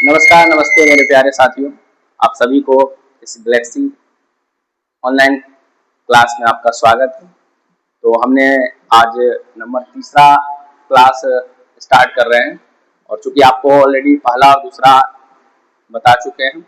नमस्कार, नमस्ते मेरे प्यारे साथियों। आप सभी को इस गैलेक्सी ऑनलाइन क्लास में आपका स्वागत है। तो हमने आज नंबर तीसरा क्लास स्टार्ट कर रहे हैं और चूंकि आपको ऑलरेडी पहला और दूसरा बता चुके हैं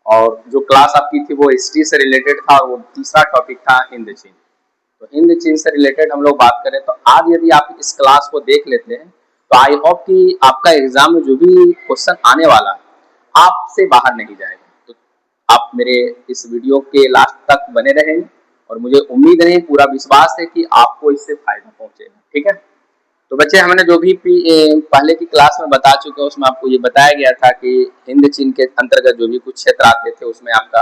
और जो क्लास आपकी थी वो हिस्ट्री से रिलेटेड था और वो तीसरा टॉपिक था हिंद चीन। तो हिंद चीन से रिलेटेड हम लोग बात करें तो आज यदि आप इस क्लास को देख लेते हैं तो आई होप कि आपका एग्जाम में जो भी क्वेश्चन आने वाला है आपसे बाहर नहीं जाएगा। तो आप मेरे इस वीडियो के लास्ट तक बने रहें और मुझे उम्मीद है, पूरा विश्वास है कि आपको इससे फायदा पहुंचेगा। ठीक है, तो बच्चे हमने जो भी पहले की क्लास में बता चुके हैं उसमें आपको ये बताया गया था कि हिंद चीन के अंतर्गत जो भी कुछ क्षेत्र आते थे उसमें आपका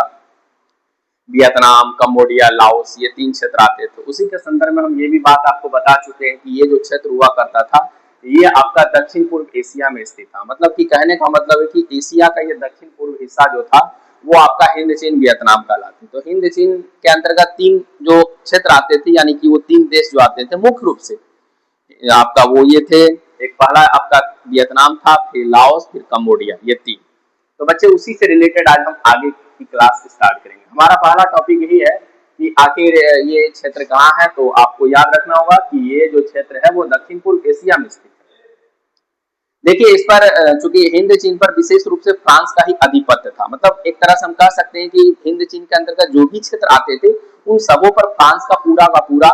वियतनाम, कंबोडिया, लाओस ये 3 क्षेत्र आते थे। उसी के संदर्भ में हम ये भी बात आपको बता चुके हैं कि ये जो क्षेत्र हुआ करता था ये आपका दक्षिण पूर्व एशिया में स्थित था। मतलब कि कहने का मतलब है कि एशिया का ये दक्षिण पूर्व हिस्सा जो था वो आपका हिंद चीन वियतनाम कहलाते। तो हिंद चीन के अंतर्गत 3 जो क्षेत्र आते थे, यानी कि वो 3 देश जो आते थे मुख्य रूप से आपका वो ये थे। एक पहला आपका वियतनाम था, फिर लाओस, फिर कंबोडिया, ये 3। तो बच्चे उसी से रिलेटेड आज हम आगे की क्लास स्टार्ट करेंगे। हमारा पहला टॉपिक यही है कि आखिर ये क्षेत्र कहाँ है। तो आपको याद रखना होगा कि ये जो क्षेत्र है वो दक्षिण पूर्व एशिया में स्थित है। देखिए, इस पर चूंकि हिंद चीन पर विशेष रूप से फ्रांस का ही आधिपत्य था। मतलब एक तरह से हम कह सकते हैं कि हिंद चीन के अंतर्गत जो भी क्षेत्र आते थे उन सबों पर फ्रांस का पूरा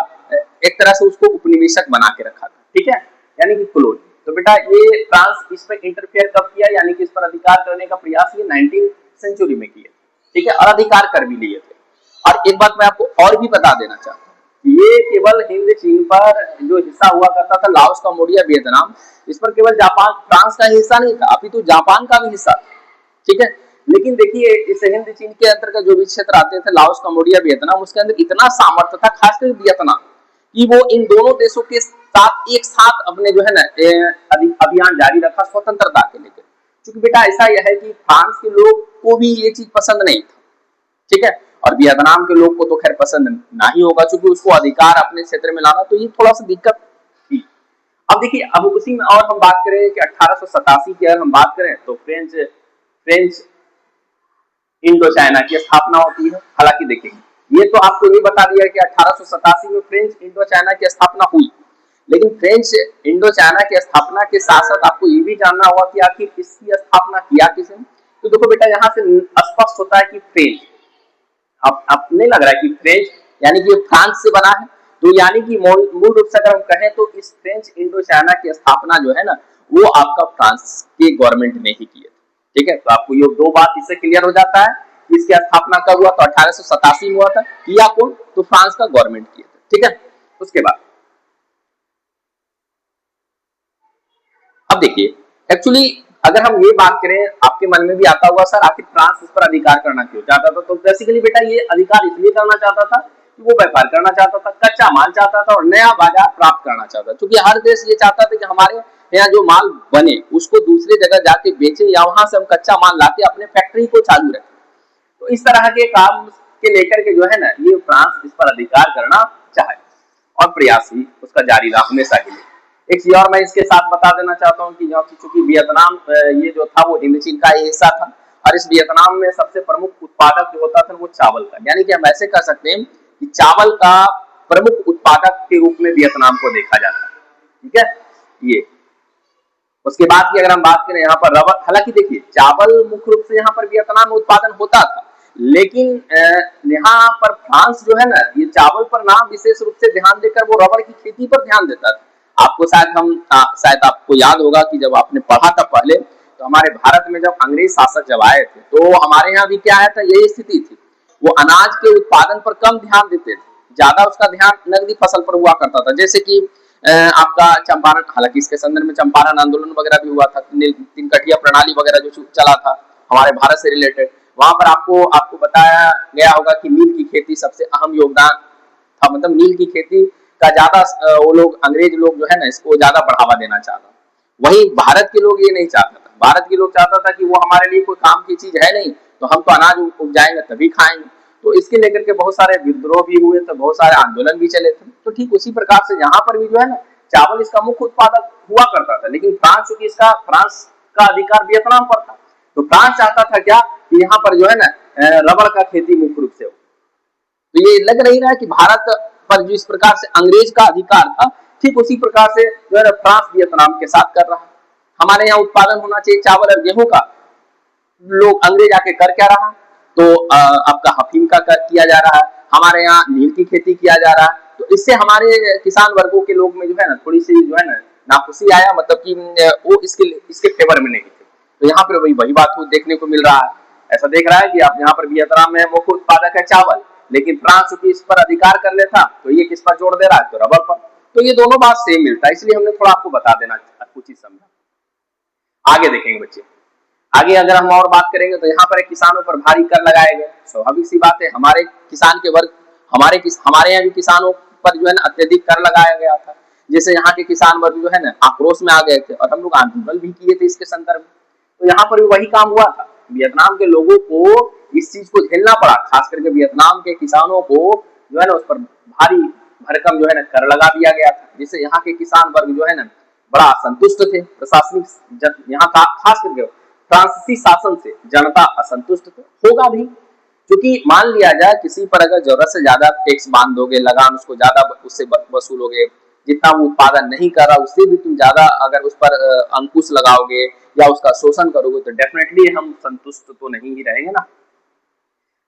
एक तरह से उसको उपनिवेशक बना के रखा था। ठीक है, यानी कि कॉलोनी। तो बेटा ये फ्रांस इस पर इंटरफेयर कब किया, यानी कि इस पर अधिकार करने का प्रयास ये 19वीं सेंचुरी में किया। ठीक है, और अधिकार कर भी लिए थे। और एक बात मैं आपको और भी बता देना चाहता हूँ, ये केवल हिंद चीन पर जो हिस्सा हुआ करता था, लाओस, कंबोडिया, वियतनाम, इस पर केवल जापान, फ्रांस का हिस्सा नहीं था, अपितु जापान का भी हिस्सा था। ठीक है, लेकिन देखिए इस हिंद चीन के अंतर्गत जो भी क्षेत्र आते थे, लाओस, कंबोडिया, वियतनाम, उसके अंदर इतना सामर्थ्य था, खासकर वियतनाम, कि वो इन दोनों देशों के साथ एक साथ अपने जो है ना अभियान जारी रखा स्वतंत्रता के लेकर। क्योंकि बेटा ऐसा यह है कि फ्रांस के लोग को भी ये चीज पसंद नहीं था। ठीक है, और वियतनाम के लोग को तो खैर पसंद ना ही होगा, क्योंकि उसको अधिकार अपने क्षेत्र में लाना, तो ये थोड़ा सा दिक्कत थी। अब देखिए, अब उसी में और हम बात करें कि 1887 की अगर हम बात करें तो फ्रेंच इंडो चाइना की स्थापना होती है। हालांकि देखिए ये तो आपको ये बता दिया कि 1887 में फ्रेंच इंडो चाइना की स्थापना हुई, लेकिन फ्रेंच इंडो चाइना की स्थापना के साथ साथ आपको ये भी जानना होगा कि आखिर इसकी स्थापना किया किसने। तो देखो बेटा, यहाँ से स्पष्ट होता है कि फ्रेंच, अब नहीं लग रहा है कि फ्रेंच यानी कि फ्रांस से बना है। तो यानी कि मूल रूप से अगर हम कहें तो इस फ्रेंच इंडो चाइना की स्थापना जो है ना वो आपका फ्रांस के गवर्नमेंट ने ही की है। ठीक है, तो आपको ये 2 बात इससे क्लियर हो जाता है। इसकी स्थापना कब हुआ, तो 1887 में हुआ था। किया कौन, तो फ्रांस का गवर्नमेंट किया था। ठीक है, उसके बाद अब देखिए, एक्चुअली अगर हम ये बात करें, आपके मन में भी आता होगा सर आखिर फ्रांस इस पर अधिकार करना क्यों चाहता था। तो बेसिकली बेटा ये अधिकार इसलिए करना चाहता था कि वो व्यापार करना चाहता था, कच्चा माल चाहता था और नया बाजार प्राप्त करना चाहता था। क्योंकि हर देश ये चाहता था कि हमारे यहाँ जो माल बने उसको दूसरी जगह जाके बेचे, या वहां से हम कच्चा माल लाके अपने फैक्ट्री को चालू रखें। तो इस तरह के काम के लेकर के जो है ना ये फ्रांस इस पर अधिकार करना चाहे और प्रयास भी उसका जारी रहा हमेशा के लिए। एक चीज और मैं इसके साथ बता देना चाहता हूँ कि चूंकि वियतनाम ये जो था वो हिंद चीन का हिस्सा था, और इस वियतनाम में सबसे प्रमुख उत्पादक जो होता था वो चावल का, यानी कि हम ऐसे कह सकते हैं कि चावल का प्रमुख उत्पादक के रूप में वियतनाम को देखा जाता है। ठीक है, ये उसके बाद की अगर हम बात करें यहाँ पर रबर, हालांकि देखिए चावल मुख्य रूप से यहाँ पर वियतनाम में उत्पादन होता था, लेकिन यहाँ पर फ्रांस जो है ना ये चावल पर ना विशेष रूप से ध्यान देकर वो रबर की खेती पर ध्यान देता था। आपको शायद आपको याद होगा कि जब आपने पढ़ा था पहले, तो हमारे भारत में जब अंग्रेज शासक जब आए थे तो हमारे यहाँ भी क्या है था, यही स्थिति थी। वो अनाज के उत्पादन पर कम ध्यान देते थे, ज्यादा उसका ध्यान नकदी फसल पर हुआ करता था। जैसे कि आपका चंपारण, हालांकि इसके संदर्भ में चंपारण आंदोलन वगैरह भी हुआ था, 3 कटिया प्रणाली वगैरह जो चला था हमारे भारत से रिलेटेड, वहां पर आपको बताया गया होगा कि नील की खेती सबसे अहम योगदान था। मतलब नील की खेती का ज्यादा वो लोग अंग्रेज लोग जो है ना इसको ज्यादा बढ़ावा देना चाहता। वहीं भारत के लोग ये नहीं चाहता था। भारत के लोग चाहता था कि वो हमारे लिए कोई काम की चीज है नहीं, तो हम तो अनाज उपजाएंगे तभी खाएंगे। तो इसके लेकर के बहुत सारे विद्रोह भी हुए थे, बहुत सारे आंदोलन भी चले थे। तो ठीक उसी प्रकार से यहाँ पर भी जो है ना चावल इसका मुख्य उत्पादक हुआ करता था, लेकिन फ्रांस चूंकि फ्रांस का अधिकार वियतनाम पर था, तो फ्रांस चाहता था क्या कि यहाँ पर जो है ना रबड़ का खेती मुख्य रूप से हो। तो ये लग नहीं रहा है कि भारत पर जिस प्रकार से अंग्रेज का अधिकार था, ठीक उसी प्रकार से जो है फ्रांस वियतनाम के साथ कर रहा है। हमारे यहाँ उत्पादन होना चाहिए चावल और गेहूं का, लोग अंग्रेज आके कर क्या रहा, तो आपका अफीम का किया जा रहा है, हमारे यहाँ नील की खेती किया जा रहा है। तो इससे हमारे किसान वर्गों के लोग में जो है ना थोड़ी सी जो है ना नाखुशी आया, मतलब कि वो इसके फेवर में नहीं थे। तो यहाँ पर वही बात देखने को मिल रहा है। ऐसा देख रहा है कि आप यहाँ पर वियतनाम में मुख्य उत्पादक है चावल, लेकिन फ्रांस की इस पर अधिकार कर लेता तो ये किस पर जोड़ दे रहा है, तो रबड़ पर। तो ये दोनों बात सेम मिलता है, इसलिए हमने थोड़ा आपको बता देना कुछ ही समझा। आगे देखेंगे बच्चे, आगे अगर हम और बात करेंगे तो यहाँ पर किसानों पर भारी कर लगाए गए। स्वाभाविक सी बात है, हमारे किसान के वर्ग हमारे यहाँ भी किसानों पर जो है ना अत्यधिक कर लगाया गया था, जैसे यहाँ के किसान वर्ग जो है ना आक्रोश में आ गए थे और हम लोग आंदोलन भी किए थे इसके संदर्भ में। तो यहाँ पर भी वही काम हुआ था, वियतनाम के लोगों को इस चीज को झेलना पड़ा, खास करके वियतनाम के किसानों को जो है ना उस पर भारी भरकम जो है ना कर लगा दिया गया था, जिससे यहाँ के किसान वर्ग जो है ना बड़ा असंतुष्ट थे। प्रशासनिक यहाँ का खास करके फ्रांसीसी शासन से जनता असंतुष्ट होगा भी, क्योंकि मान लिया जाए किसी पर अगर जरूरत से ज्यादा टैक्स बांध दोगे, लगान उसको ज्यादा उससे वसूलोगे, जितना वो उत्पादन नहीं कर रहा उससे भी तुम ज्यादा अगर उस पर अंकुश लगाओगे या उसका शोषण करोगे, तो डेफिनेटली हम संतुष्ट तो नहीं ही रहेंगे ना।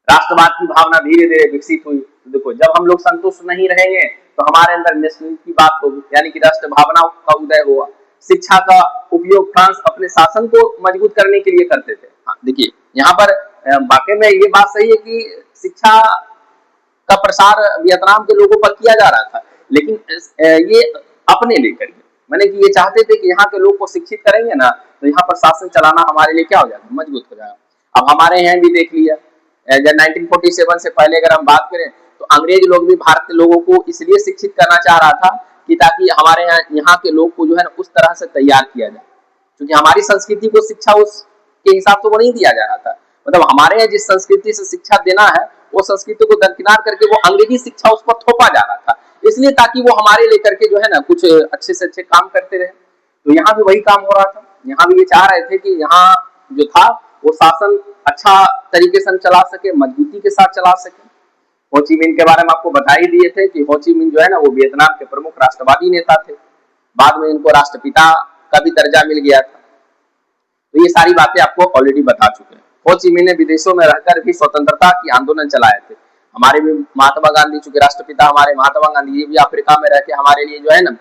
राष्ट्रवाद की भावना धीरे धीरे विकसित हुई। देखो, जब हम लोग संतुष्ट नहीं रहेंगे तो हमारे अंदर नेशनल की बात होगी, यानी कि राष्ट्र भावना का उदय हुआ। शिक्षा का उपयोग फ्रांस अपने शासन को मजबूत करने के लिए करते थे। हाँ, देखिए यहाँ पर वाकई में ये बात सही है कि शिक्षा का प्रसार वियतनाम के लोगों पर किया जा रहा था, लेकिन ये अपने लेकर के, मैंने कि ये चाहते थे कि यहाँ के लोग को शिक्षित करेंगे ना तो यहाँ पर शासन चलाना हमारे लिए क्या हो जाएगा, मजबूत हो जाएगा। अब हमारे यहाँ भी देख लिया, जब 1947 से पहले अगर हम बात करें तो अंग्रेज लोग भी भारत के लोगों को इसलिए शिक्षित करना चाह रहा था कि ताकि हमारे यहाँ के लोग को जो है ना उस तरह से तैयार किया जाए, क्योंकि हमारी संस्कृति को शिक्षा उसके हिसाब से वो नहीं दिया जा रहा था। मतलब हमारे यहाँ जिस संस्कृति से शिक्षा देना है वो संस्कृति को दरकिनार करके वो अंग्रेजी शिक्षा उस पर थोपा जा रहा था, इसलिए ताकि वो हमारे लेकर के जो है ना कुछ अच्छे से अच्छे काम करते रहे। तो यहाँ भी वही काम हो रहा था, यहाँ भी ये चाह रहे थे कि यहाँ जो था वो शासन अच्छा तरीके से चला सके, मजबूती के साथ चला सके। हो ची मिन के बारे में आपको बता ही दिए थे कि हो ची मिन जो है ना वो वियतनाम के प्रमुख राष्ट्रवादी नेता थे, बाद में इनको राष्ट्रपिता का भी दर्जा मिल गया था। तो ये सारी बातें आपको ऑलरेडी बता चुके हैं। हो ची मिन ने विदेशों में रहकर भी स्वतंत्रता की आंदोलन चलाए थे। हमारे भी महात्मा गांधी, चूंकि राष्ट्रपिता हमारे महात्मा गांधी, ये भी अफ्रीका में रह के हमारे लिए जो है ना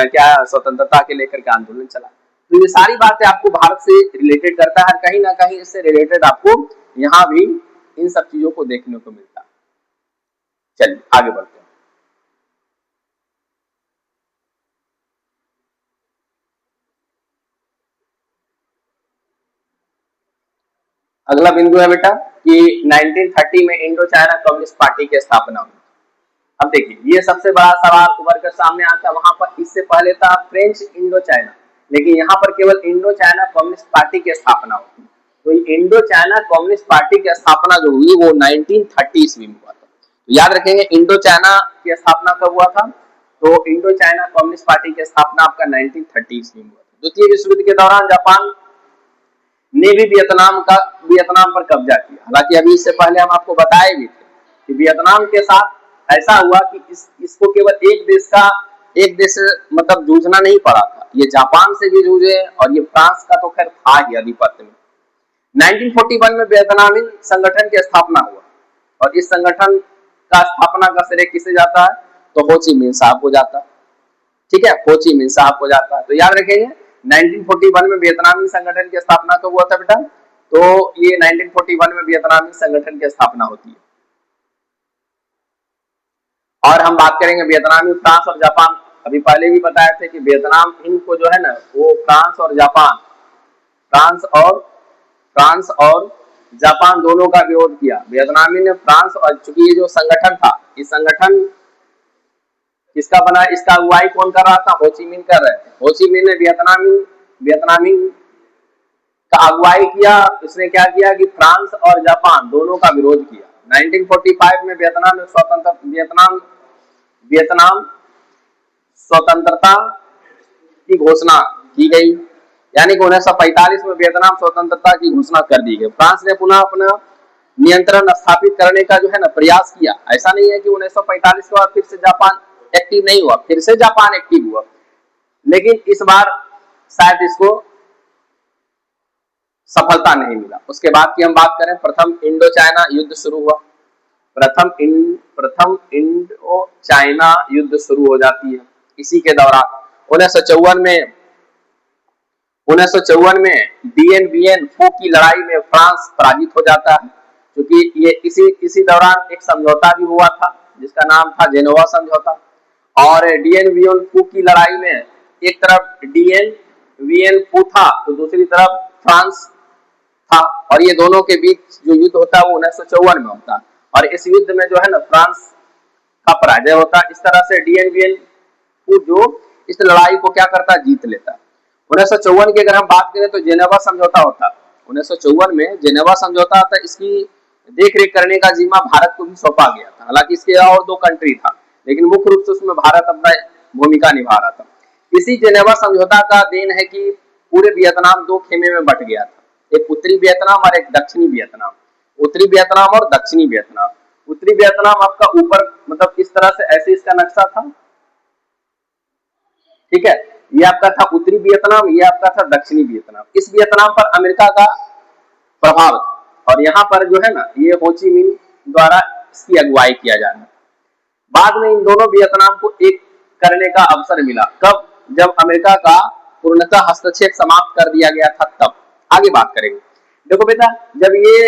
क्या स्वतंत्रता के लेकर के आंदोलन चला। तो ये सारी बातें आपको भारत से रिलेटेड करता है, कहीं ना कहीं इससे रिलेटेड आपको यहाँ भी इन सब चीजों को देखने को मिलता है। चलिए आगे बढ़ते हैं। अगला बिंदु है बेटा कि 1930 में इंडो चाइना कम्युनिस्ट पार्टी की स्थापना हुई। अब देखिए ये सबसे बड़ा सवाल उभर कर सामने आता है, वहां पर इससे पहले था फ्रेंच इंडो चाइना, लेकिन यहाँ पर केवल इंडो चाइना कम्युनिस्ट पार्टी की स्थापना हुई। तो इंडो चाइना कम्युनिस्ट पार्टी की स्थापना जो हुई वो 1930 ईस्वी में हुआ था। तो याद रखेंगे इंडो चाइना की स्थापना कब हुआ था, तो इंडो चाइना कम्युनिस्ट पार्टी की स्थापना आपका 1930 ईस्वी में हुआ था। द्वितीय विश्व युद्ध के दौरान जापान ने भी वियतनाम पर कब्जा किया। हालांकि अभी इससे पहले हम आपको बताए भी थे कि वियतनाम के साथ ऐसा हुआ कि इसको केवल एक देश मतलब जूझना नहीं पड़ा था, ये जापान से भी जूझे और ये फ्रांस का तो खैर था ही आधिपत्य में। 1941 में वियतनामी संगठन की स्थापना हुआ और इस संगठन का स्थापना का श्रेय किसे जाता है, तो हो ची मिन साहब को जाता है। ठीक है, हो ची मिन साहब को जाता है। तो याद रखेंगे 1941 में वियतनामी संगठन की स्थापना कब हुआ था बेटा, तो ये 1941 में वियतनामी संगठन की स्थापना होती है। और हम बात करेंगे वियतनामी, फ्रांस और जापान, अभी पहले भी बताए थे कि वियतनाम इनको जो है ना वो फ्रांस और जापान दोनों का विरोध किया। वियतनामी ने फ्रांस और, चूंकि ये जो संगठन था, इस संगठन किसका बना, इसका अगुवाई कौन कर रहा था, हो ची मिन कर रहे थे। हो ची मिन ने वियतनामी का अगुवाई किया। इसने क्या किया कि फ्रांस और जापान दोनों का विरोध किया। 1945 में वियतनाम स्वतंत्रता की घोषणा की गई। यानी कि 1945 में वियतनाम स्वतंत्रता की घोषणा कर दी गई। फ्रांस ने पुनः अपना नियंत्रण स्थापित करने का जो है ना प्रयास किया। ऐसा नहीं है कि 1945 के बाद फिर से जापान एक्टिव नहीं हुआ, फिर से जापान एक्टिव हुआ, लेकिन इस बार शायद इसको सफलता नहीं मिला। उसके बाद की हम बात करें, प्रथम इंडो चाइना युद्ध शुरू हुआ। प्रथम इंडो चाइना युद्ध शुरू हो जाती है। इसी के दौरान 1954 में डीएन वियन फू की लड़ाई में फ्रांस पराजित हो जाता है, क्योंकि ये इसी दौरान एक समझौता भी हुआ था जिसका नाम था जेनेवा समझौता। और डीएन वियन फू की लड़ाई में एक तरफ डीएन वियन फू था तो दूसरी तरफ फ्रांस था, और ये दोनों के बीच जो युद्ध होता है वो 1954 में होता है, और इस युद्ध में जो है ना फ्रांस का पराजय होता है। इस तरह से डीएन वियन फू जो इस लड़ाई को क्या करता है, जीत लेता है। 1954 की अगर हम बात करें तो जेनेवा समझौता होता है। 1954 में जेनेवा समझौता था, इसकी देखरेख करने का जिम्मा भारत को भी सौंपा गया था। हालांकि इसके और 2 कंट्री था, लेकिन मुख्य रूप से उसमें भारत अपना भूमिका निभा रहा था। इसी जेनेवा समझौता का देन है कि पूरे वियतनाम 2 खेमे में बट गया था, एक उत्तरी वियतनाम और एक दक्षिणी वियतनाम। उत्तरी वियतनाम और दक्षिणी वियतनाम। उत्तरी वियतनाम आपका ऊपर मतलब इस तरह से ऐसे इसका नक्शा था, ठीक है, ये आपका था उत्तरी वियतनाम, ये आपका था दक्षिणी वियतनाम। इस वियतनाम पर अमेरिका का प्रभाव था, और यहाँ पर जो है ना ये हो ची मिन द्वारा इसकी अगुवाई किया जा रहा है। बाद में इन दोनों वियतनाम को एक करने का अवसर मिला। कब? जब अमेरिका का पूर्णतः हस्तक्षेप समाप्त कर दिया गया था तब। आगे बात करेंगे। देखो बेटा, जब ये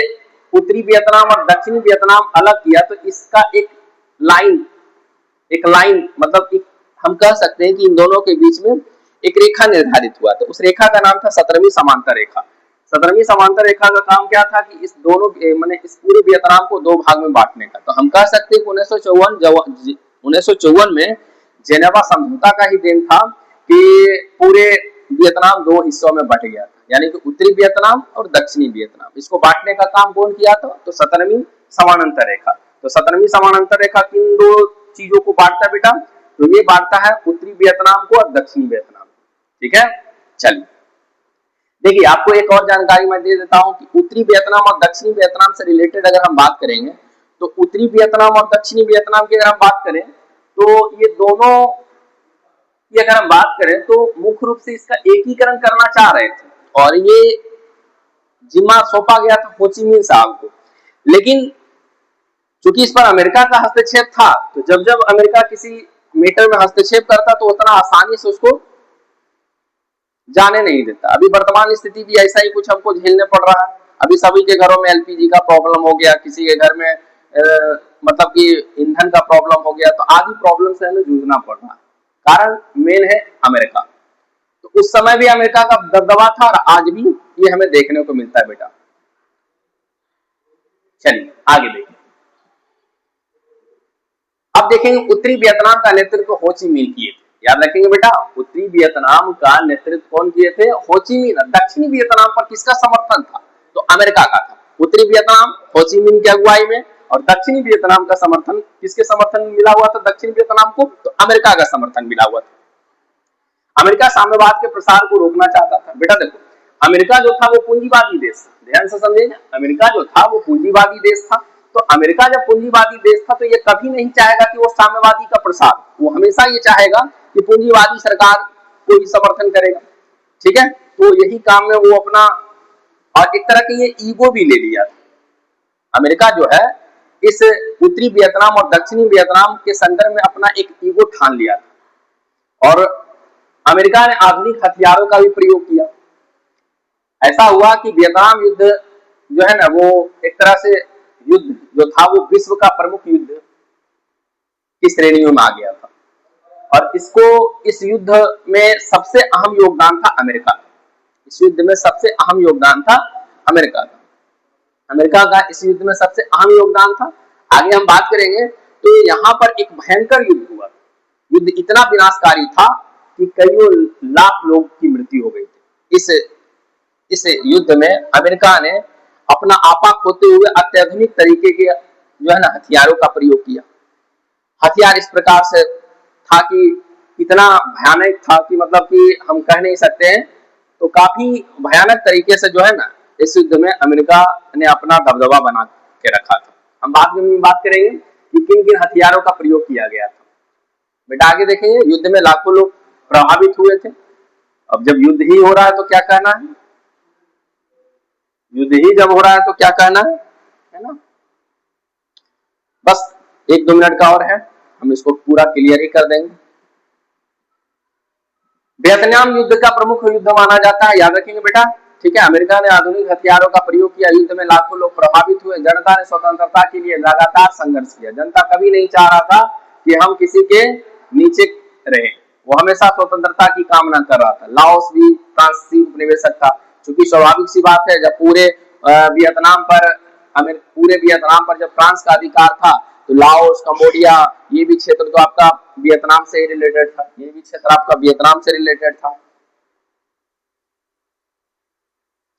उत्तरी वियतनाम और दक्षिणी वियतनाम अलग किया तो इसका एक लाइन मतलब एक हम कह सकते हैं कि इन दोनों के बीच में एक रेखा निर्धारित हुआ। तो उस रेखा का नाम था 17वीं समांतर रेखा। 17वीं समांतर रेखा का काम क्या था कि इस दोनों माने इस पूरे वियतनाम को 2 भाग में बांटने का। तो हम कह सकते हैं कि 1954 में जेनेवा समझौता का ही देन था कि पूरे वियतनाम 2 हिस्सों में बट गया था, यानी कि उत्तरी वियतनाम और दक्षिणी वियतनाम। इसको बांटने का काम कौन किया था? तो 17वीं समानांतर रेखा। तो 17वीं समानांतर रेखा किन 2 चीजों को बांटता है बेटा? तो ये बांटता है उत्तरी वियतनाम को और दक्षिणी वियतनाम को। ठीक है, चलिए देखिए आपको एक और जानकारी मैं दे देता हूं कि उत्तरी वियतनाम और दक्षिणी वियतनाम से रिलेटेड अगर हम बात करेंगे तो उत्तरी वियतनाम और दक्षिणी वियतनाम की अगर हम बात करें तो ये दोनों की अगर हम बात करें तो मुख्य रूप से इसका एकीकरण करना चाह रहे थे, और ये जिम्मा सौंपा गया था हो ची मिन साहब को। लेकिन चूंकि इस पर अमेरिका का हस्तक्षेप था, तो जब अमेरिका किसी मैटर में हस्तक्षेप करता तो उतना आसानी से उसको जाने नहीं देता। अभी वर्तमान स्थिति भी ऐसा ही कुछ हमको झेलने पड़ रहा है। अभी सभी के घरों में एलपीजी का प्रॉब्लम हो गया, किसी के घर में मतलब कि ईंधन का प्रॉब्लम हो गया, तो आदि प्रॉब्लम से हमें जूझना पड़ रहा है। कारण मेन है अमेरिका। तो उस समय भी अमेरिका का दबदबा था और आज भी ये हमें देखने को मिलता है बेटा। चलिए आगे देखिए। अब देखेंगे उत्तरी वियतनाम का नेतृत्व हो ची मिन किए थे। याद रखेंगे बेटा, उत्तरी वियतनाम का नेतृत्व कौन किए थे? हो ची मिन। दक्षिणी वियतनाम पर किसका समर्थन था? तो अमेरिका का था। उत्तरी वियतनाम हो ची मिन की अगुवाई में, और दक्षिणी वियतनाम का समर्थन किसके समर्थन में मिला हुआ था? दक्षिणी वियतनाम को तो अमेरिका का समर्थन मिला हुआ था। अमेरिका साम्यवाद के प्रसार को रोकना चाहता था। बेटा देखो, अमेरिका जो था वो पूंजीवादी देश था, ध्यान से समझिए। अमेरिका जो था वो पूंजीवादी देश था। तो अमेरिका जब पूंजीवादी देश था तो ये कभी नहीं चाहेगा कि वो साम्यवादी का प्रसार, वो हमेशा ये चाहेगा कि पूंजीवादी सरकार को ही समर्थन करेगा। ठीक है, तो यही काम में वो अपना और एक तरह की ये ईगो भी ले लिया था। अमेरिका जो है इस उत्तरी वियतनाम और दक्षिणी वियतनाम के संदर्भ में अपना एक ईगो ठान लिया था, और अमेरिका ने आधुनिक हथियारों का भी प्रयोग किया। ऐसा हुआ कि वियतनाम युद्ध जो है ना वो एक तरह से युद्ध जो था वो विश्व का प्रमुख युद्ध की श्रेणियों में आ गया था, और इस युद्ध में सबसे अहम योगदान था अमेरिका का। इस युद्ध में सबसे अहम योगदान था अमेरिका का। अमेरिका का इस युद्ध में सबसे अहम योगदान था। आगे हम बात करेंगे। तो यहाँ पर एक भयंकर युद्ध हुआ। युद्ध इतना विनाशकारी था कि कईयों लाख लोग की मृत्यु हो गई थी। इस युद्ध में अमेरिका ने अपना आपा खोते हुए अत्याधुनिक तरीके के जो है ना हथियारों का प्रयोग किया। हथियार इस प्रकार से था कि इतना भयानक था कि मतलब कि हम कह नहीं सकते हैं तो काफी भयानक तरीके से जो है ना इस युद्ध में अमेरिका ने अपना दबदबा बना के रखा था। हम बाद में बात करेंगे कि किन किन हथियारों का प्रयोग किया गया था। बेटा आगे देखेंगे, युद्ध में लाखों लोग प्रभावित हुए थे। अब जब युद्ध ही हो रहा है तो क्या कहना है, युद्ध ही जब हो रहा है तो क्या कहना है ना। बस 1-2 मिनट का और है, हम इसको पूरा क्लियर ही कर देंगे। वियतनाम युद्ध का प्रमुख युद्ध माना जाता है, याद रखेंगे बेटा, ठीक है। अमेरिका ने आधुनिक हथियारों का प्रयोग किया, युद्ध में लाखों लोग प्रभावित हुए, जनता ने स्वतंत्रता के लिए लगातार संघर्ष किया। जनता कभी नहीं चाह रहा था कि हम किसी के नीचे रहे, वो हमेशा स्वतंत्रता की कामना कर रहा था। लाओस भी फ्रांसीसी उपनिवेशक था, क्योंकि स्वाभाविक सी बात है, जब पूरे वियतनाम पर जब फ्रांस का अधिकार था तो लाओस, कंबोडिया, ये भी क्षेत्र तो आपका वियतनाम से रिलेटेड था, ये भी क्षेत्र आपका वियतनाम से रिलेटेड था,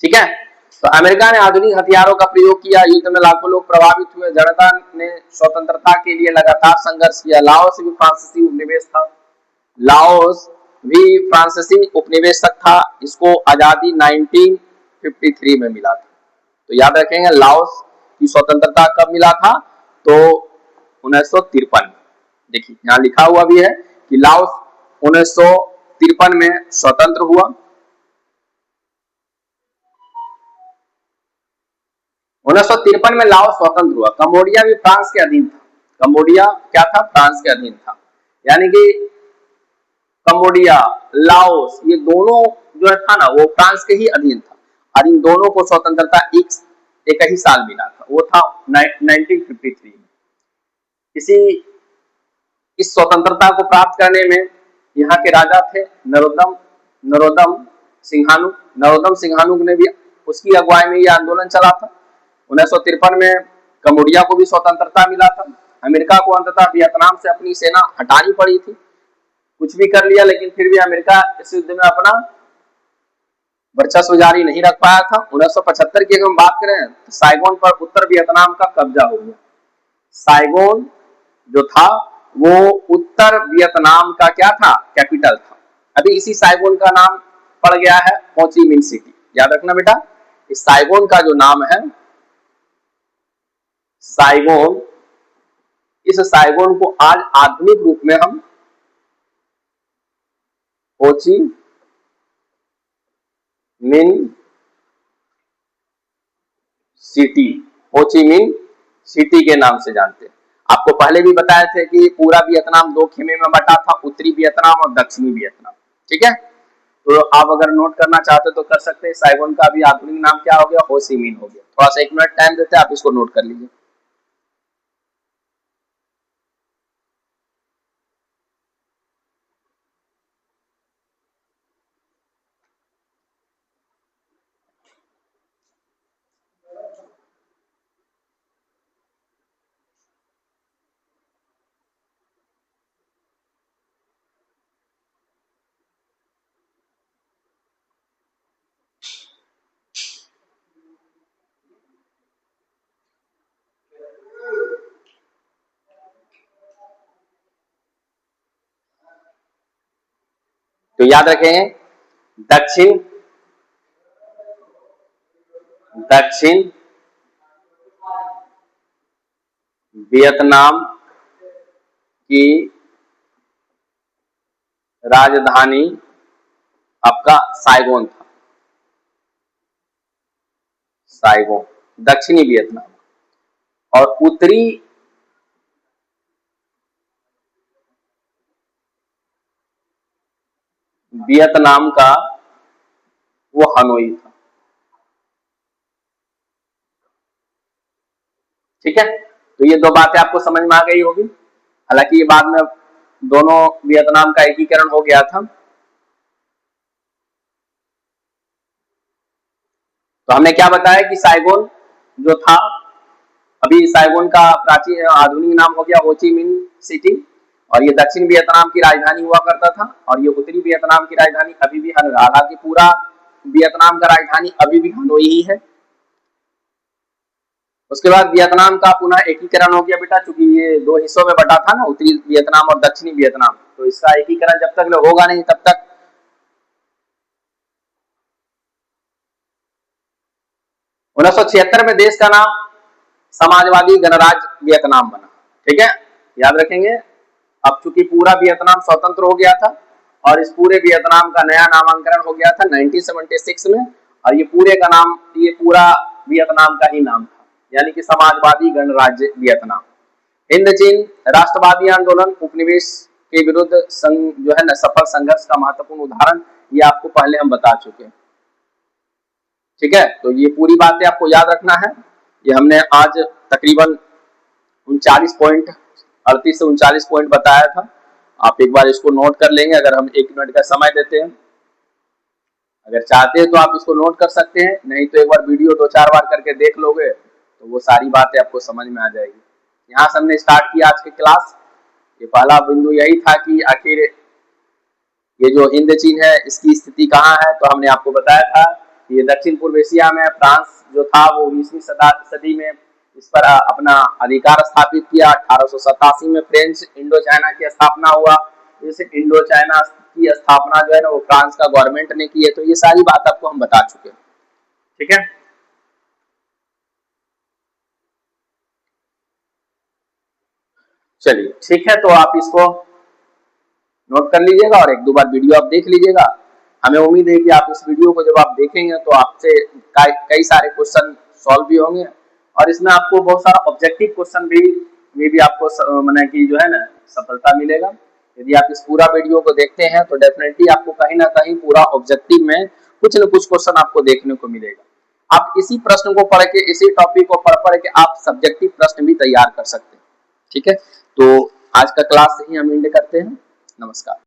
ठीक है। तो अमेरिका ने आधुनिक हथियारों का प्रयोग किया, युद्ध में लाखों लोग प्रभावित हुए, जनता ने स्वतंत्रता के लिए लगातार संघर्ष किया। लाओस भी फ्रांसीसी उपनिवेश था, लाओस भी फ्रांसीसी उपनिवेशक था, इसको आजादी 1953 में मिला था। तो याद रखेंगे लाओस की स्वतंत्रता कब मिला था, तो 1953। देखिए यहाँ लिखा हुआ भी है कि लाओस 1953 में स्वतंत्र हुआ। 1953 में लाओस स्वतंत्र हुआ। कंबोडिया भी फ्रांस के अधीन था, कंबोडिया क्या था, फ्रांस के अधीन था। यानी कि कंबोडिया, लाओस, ये दोनों जो था ना वो फ्रांस के ही अधीन था, और इन दोनों को स्वतंत्रता एक ही साल मिला था, वो था 1953 में। इस स्वतंत्रता को प्राप्त करने में यहाँ के राजा थे नरोदम सिंहानुक ने भी उसकी अगुवाई में यह आंदोलन चला था। 1953 में कंबोडिया को भी स्वतंत्रता मिला था। अमेरिका को अंततः वियतनाम से अपनी सेना हटानी पड़ी थी, कुछ भी कर लिया, लेकिन फिर भी अमेरिका इस युद्ध में अपना वर्चस्व जारी नहीं रख पाया था। 1975 की अगर हम बात करें तो साइगोन पर उत्तर वियतनाम का कब्जा हो गया। साइगोन जो था वो उत्तर वियतनाम का क्या था, कैपिटल था। अभी इसी साइगोन का नाम पड़ गया है हो ची मिन्ह सिटी, याद रखना बेटा। इस साइगोन का जो नाम है साइगोन, इस साइगोन को आज आधुनिक रूप में हम हो ची मिन्ह सिटी के नाम से जानते हैं। आपको पहले भी बताए थे कि पूरा वियतनाम 2 खेमे में बटा था, उत्तरी वियतनाम और दक्षिणी वियतनाम, ठीक है। तो आप अगर नोट करना चाहते तो कर सकते हैं। साइगोन का भी आधुनिक नाम क्या हो गया, हो ची मिन्ह हो गया। थोड़ा सा 1 मिनट टाइम देते हैं, आप इसको नोट कर लीजिए। तो याद रखेंगे दक्षिण वियतनाम की राजधानी आपका साइगोन था, साइगोन दक्षिणी वियतनाम। और उत्तरी वियतनाम का वो हनोई था, ठीक है। तो ये 2 बातें आपको समझ में आ गई होगी। हालांकि ये बाद में दोनों वियतनाम का एकीकरण हो गया था। तो हमने क्या बताया कि साइगोन जो था, अभी साइगोन का प्राचीन आधुनिक नाम हो गया हो ची मिन्ह सिटी, और ये दक्षिण वियतनाम की राजधानी हुआ करता था, और ये उत्तरी वियतनाम की राजधानी अभी भी हनोई। हालांकि पूरा वियतनाम का राजधानी अभी भी हनोई ही है। उसके बाद वियतनाम का पुनः एकीकरण हो गया बेटा, चूंकि ये 2 हिस्सों में बटा था ना, उत्तरी वियतनाम और दक्षिणी वियतनाम, तो इसका एकीकरण जब तक होगा नहीं तब तक 1976 में देश का नाम समाजवादी गणराज्य वियतनाम बना। ठीक है, याद रखेंगे। अब चूंकि पूरा वियतनाम स्वतंत्र हो गया था और इस पूरे वियतनाम का नया नामांकन हो गया था 1976 में, और ये पूरे का नाम, ये पूरा वियतनाम का ही नाम था, यानी कि समाजवादी गणराज्य वियतनाम। हिंद चीन राष्ट्रवादी आंदोलन उपनिवेश के विरुद्ध जो है ना सफल संघर्ष का महत्वपूर्ण उदाहरण, ये आपको पहले हम बता चुके हैं। ठीक है, तो ये पूरी बातें आपको याद रखना है। ये हमने आज तकरीबन 39 पॉइंट, 38 से 39 पॉइंट बताया था। आप एक बार इसको नोट कर लेंगे, अगर हम 1 मिनट का समय देते हैं। अगर चाहते हैं तो आप इसको नोट कर सकते हैं, नहीं तो एक बार वीडियो 2-4 बार करके देख लोगे तो वो सारी बातें आपको समझ में आ जाएगी। यहाँ से हमने स्टार्ट किया आज की क्लास। ये पहला बिंदु यही था कि आखिर ये जो हिंद चीन है इसकी स्थिति कहाँ है, तो हमने आपको बताया था ये दक्षिण पूर्व एशिया में। फ्रांस जो था वो 19वीं सदी में इस पर अपना अधिकार स्थापित किया। 1887 में फ्रेंच इंडो चाइना की स्थापना हुआ। इस इंडो चाइना की स्थापना जो है ना वो फ्रांस का गवर्नमेंट ने की है। तो ये सारी बात आपको हम बता चुके हैं। ठीक है, चलिए ठीक है, तो आप इसको नोट कर लीजिएगा और 1-2 बार वीडियो आप देख लीजिएगा। हमें उम्मीद है कि आप इस वीडियो को जब आप देखेंगे तो आपसे कई सारे क्वेश्चन सॉल्व भी होंगे, और इसमें आपको बहुत सारा ऑब्जेक्टिव क्वेश्चन भी आपको माने कि जो है ना सफलता मिलेगा। यदि आप इस पूरा वीडियो को देखते हैं तो डेफिनेटली आपको कहीं ना कहीं पूरा ऑब्जेक्टिव में कुछ न कुछ क्वेश्चन आपको देखने को मिलेगा। आप इसी प्रश्न को पढ़ के, इसी टॉपिक को पढ़ के आप सब्जेक्टिव प्रश्न भी तैयार कर सकते हैं। ठीक है, तो आज का क्लास यही हम एंड करते हैं। नमस्कार।